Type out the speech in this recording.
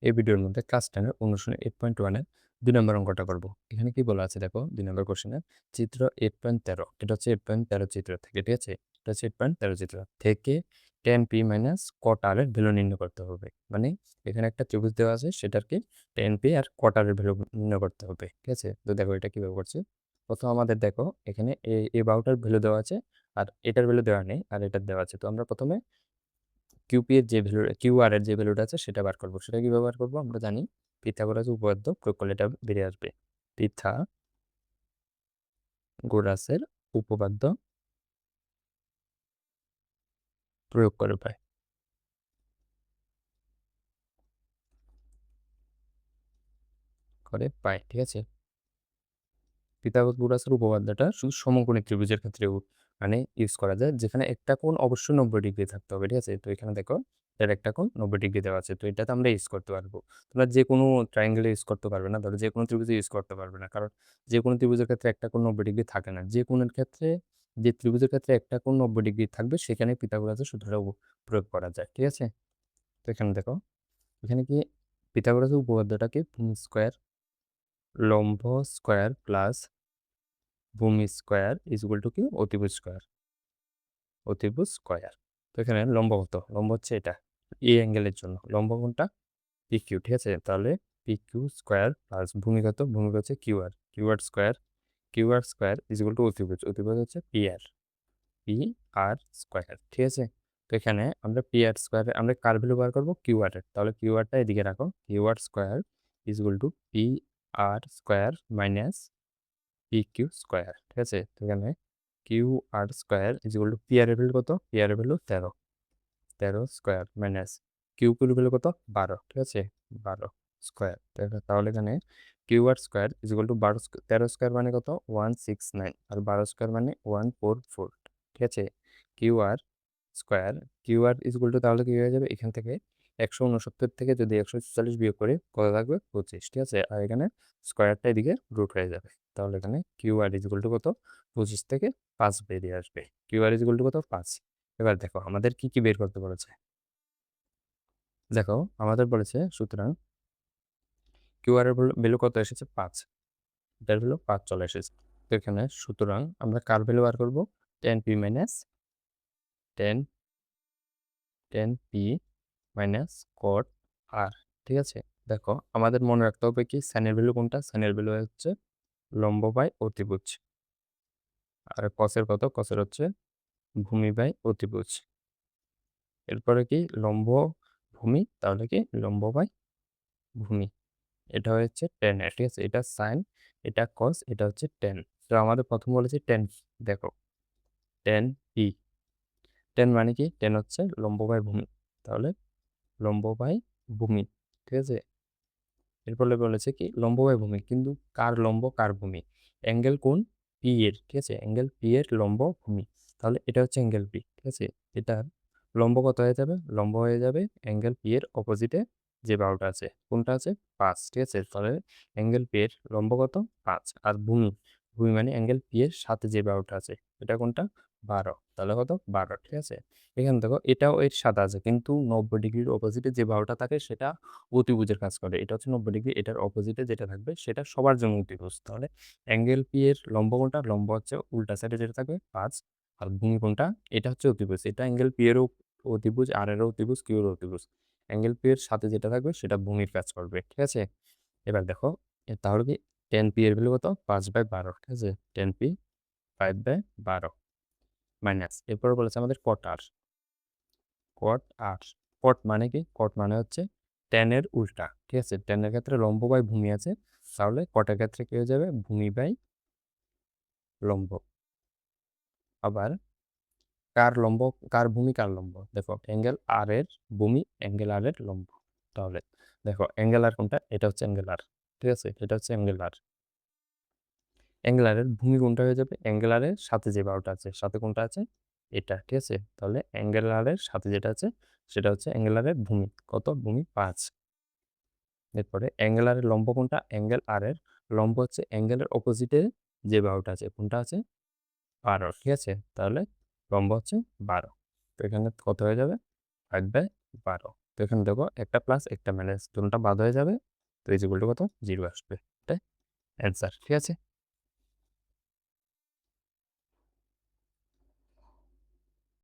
এই ভিডিওর মধ্যে ক্লাস 10 এর অনুশীলনী 8.1 এর 2 নম্বর অঙ্কটা করব। এখানে কি বলা আছে দেখো 2 নম্বর কোশ্চেনে চিত্র 8.13 এটা হচ্ছে 8.13 চিত্র থেকে, ঠিক আছে? এটা হচ্ছে 8.13 চিত্র থেকে tan p cot r এর ভ্যালু নির্ণয় করতে হবে। মানে এখানে একটা ত্রিভুজ দেওয়া আছে সেটাকে tan p আর cot r এর ভ্যালু নির্ণয় করতে হবে, ঠিক আছে? তো দেখো এটা কিভাবে করছি। প্রথম আমাদের দেখো এখানে এই বাহুটার ভ্যালু দেওয়া আছে আর এটার ভ্যালু দেওয়া নেই আর এটার দেওয়া আছে। তো আমরা প্রথমে কিউপি এর যে ভ্যালু কিউআর এর যে ভ্যালুটা আছে সেটা বার করব। সেটা কিভাবে বার করব? আমরা জানি পিথাগোরাস উপপাদ্য প্রয়োগ করলে এটা বেরিয়ে আসবে। পিথাগোরাসের উপপাদ্য প্রয়োগ করে পাই, ঠিক আছে? পিথাগোরাসের উপপাদ্যটা শুধু সমকোণী ত্রিভুজের ক্ষেত্রেও মানে ইউজ করা যায়, যেখানে একটা কোণ অবশ্যই 90 ডিগ্রি থাকতে হবে, ঠিক আছে? তো এখানে দেখো এর একটা কোণ 90 ডিগ্রি দেওয়া আছে, তো এটাতে আমরা ইউজ করতে পারবো। তোমরা যে কোনো ট্রায়াঙ্গেলে ইউজ করতে পারবে না, ধরো যে কোনো ত্রিভুজে ইউজ করতে পারবে না, কারণ যে কোনো ত্রিভুজের ক্ষেত্রে একটা কোণ 90 ডিগ্রি থাকে না। যে কোণের ক্ষেত্রে যে ত্রিভুজের ক্ষেত্রে একটা কোণ 90 ডিগ্রি থাকবে সেখানে পিথাগোরাসের সূত্রটা প্রয়োগ করা যায়, ঠিক আছে? তো এখানে দেখো এখানে কি পিথাগোরাসের উপপাদ্যটাকে ভূমি স্কোয়ার লম্ব স্কোয়ার প্লাস ভূমি স্কোয়ার ইজ ইকুয়াল টু কি অতিভুজ স্কোয়ার, অতিভুজ স্কোয়ার। তো এখানে লম্ব কত? লম্ব হচ্ছে এটা এই অ্যাঙ্গেলের জন্য লম্ব কোনটা পি কিউ, ঠিক আছে? তাহলে পি কিউ স্কোয়ার প্লাস ভূমি কত? ভূমি হচ্ছে Q R square is equal to অতিভুজ, অতিভুজ হচ্ছে পি আর স্কোয়ার, ঠিক আছে? তো এখানে আমরা পি আর স্কোয়ার আমরা কার ভ্যালু বার করবো? কিউ আর এর। তাহলে কিউ আরটা এদিকে রাখো, Q R square is equal to P R square minus P Q square, ঠিক আছে? তো এখানে Q R square is equal to P R এর ভ্যালু কত? পি আর এর ভ্যালু 13, 13 স্কোয়ার মাইনাস কিউ কিউর ভ্যালু কত? 12, ঠিক আছে? 12 স্কোয়ার। তাহলে এখানে Q R square is equal to 13 square মানে কত? 169 আর 12 স্কোয়ার মানে 144, ঠিক আছে? Q R square Q R is equal to তাহলে কি হয়ে যাবে? এখান থেকে 169 থেকে যদি 144 বিয়োগ করে কত থাকবে? 25, ঠিক আছে? আর এখানে স্কোয়ারটা এদিকে রুট হয়ে যাবে। তাহলে এখানে Q R is equal to কত? 25 থেকে 5 বেরিয়ে আসবে। Q R is equal to কত? 5। এবার দেখো আমাদের কি কি বের করতে বলেছে। দেখো আমাদের বলেছে সুতরাং কিউ আর এর ভ্যালু কত এসেছে? 5, এটার ভ্যালু 5 চলে এসেছে। তো এখানে সুতরাং আমরা কার ভ্যালু বার করবো? tan p minus tan P minus cot R, ঠিক আছে? দেখো আমাদের মনে রাখতে হবে কি সাইনের ভ্যালু কোনটা? সাইনের ভ্যালু হচ্ছে লম্ব বাই অতিভুজ, আর কসের কত? কসের হচ্ছে ভূমি বাই অতিভুজ। এরপরে কি লম্ব ভূমি, তাহলে কি লম্ব বাই ভূমি। এটা হচ্ছে টেন এর, ঠিক আছে? এটা সাইন, এটা কস, এটা হচ্ছে টেন। তো আমাদের প্রথম বলেছি টেন, দেখো টেন পি, টেন মানে কি? টেন হচ্ছে লম্ব বাই ভূমি, তাহলে লম্ব বাই ভূমি, ঠিক আছে? এরপরে বলেছে কি লম্ব বাই ভূমি, কিন্তু কার লম্ব কার ভূমি? অ্যাঙ্গেল কোন? পি এর, ঠিক আছে? অ্যাঙ্গেল পি এর লম্ব ভূমি, তাহলে এটা হচ্ছে অ্যাঙ্গেল পি, ঠিক আছে? এটার লম্ব কত হয়ে যাবে? লম্ব হয়ে যাবে অ্যাঙ্গেল পি এর অপোজিটে যে বাহুটা আছে, কোনটা আছে? 5, ঠিক আছে? তাহলে অ্যাঙ্গেল পি এর লম্ব কত? 5 আর ভূমি, ভূমি মানে অ্যাঙ্গেল পি এর সাথে যে বাহুটা আছে এটা কোনটা? 12, তাহলে কত? 12, ঠিক আছে? এখানে দেখো এটাও এর সাথে আছে, কিন্তু 90 ডিগ্রির অপোজিটে যে বাহুটা থাকে সেটা অতিভুজের কাজ করে। এটা হচ্ছে 90 ডিগ্রি, এটার অপোজিটে যেটা থাকবে সেটা সবার জন্য অতিভুজ। তাহলে অ্যাঙ্গেল পি এর লম্ব কোনটা? লম্ব হচ্ছে উল্টা সাইডে যেটা থাকবে 5, আর ভূমি কোনটা? এটা হচ্ছে অতিভুজ। এটা অ্যাঙ্গেল পি এরও অতিভুজ, আর এরও অতিভুজ, কিউ এরও অতিভুজ। অ্যাঙ্গেল পি এর সাথে যেটা থাকবে সেটা ভূমির কাজ করবে, ঠিক আছে? এবার দেখো তাহলে কি টেন পি এর ভ্যালু কত? 5/12, ঠিক আছে? টেন পি 5/12 মাইনাস এরপর বলেছে আমাদের কট আর, কট আর, কট মানে কি? কট মানে হচ্ছে ট্যান এর উল্টা, ঠিক আছে? ট্যানের ক্ষেত্রে লম্ব বাই ভূমি আছে, তাহলে কটের ক্ষেত্রে কি হয়ে যাবে? ভূমি বাই লম্ব। আবার কার লম্ব কার ভূমি কার লম্ব? দেখো অ্যাঙ্গেল আর এর ভূমি অ্যাঙ্গেল আর এর লম্ব। তাহলে দেখো অ্যাঙ্গেল আর কোনটা? এটা হচ্ছে অ্যাঙ্গেল আর, ঠিক আছে? এটা হচ্ছে অ্যাঙ্গেল আর। অ্যাঙ্গেল আর এর ভূমি কোনটা হয়ে যাবে? অ্যাঙ্গেল আর এর সাথে যে বাহুটা আছে সাথে কোনটা আছে? এটা, ঠিক আছে? তাহলে অ্যাঙ্গেল আর এর সাথে যেটা আছে সেটা হচ্ছে অ্যাঙ্গেল আর এর ভূমি, কত? ভূমি 5। এরপরে অ্যাঙ্গেল আর এর লম্ব কোনটা? অ্যাঙ্গেল আর এর লম্ব হচ্ছে অ্যাঙ্গেলের অপোজিটে যে বাহুটা আছে, কোনটা আছে? 12, ঠিক আছে? তাহলে লম্ব হচ্ছে 12। তো এখানে কত হয়ে যাবে? 5/12। তো এখানে দেখো একটা প্লাস একটা মাইনাস দুটোটা বাদ হয়ে যাবে। তো এই যে কত 0 আসবে। এটাই অ্যান্সার। ঠিক আছে?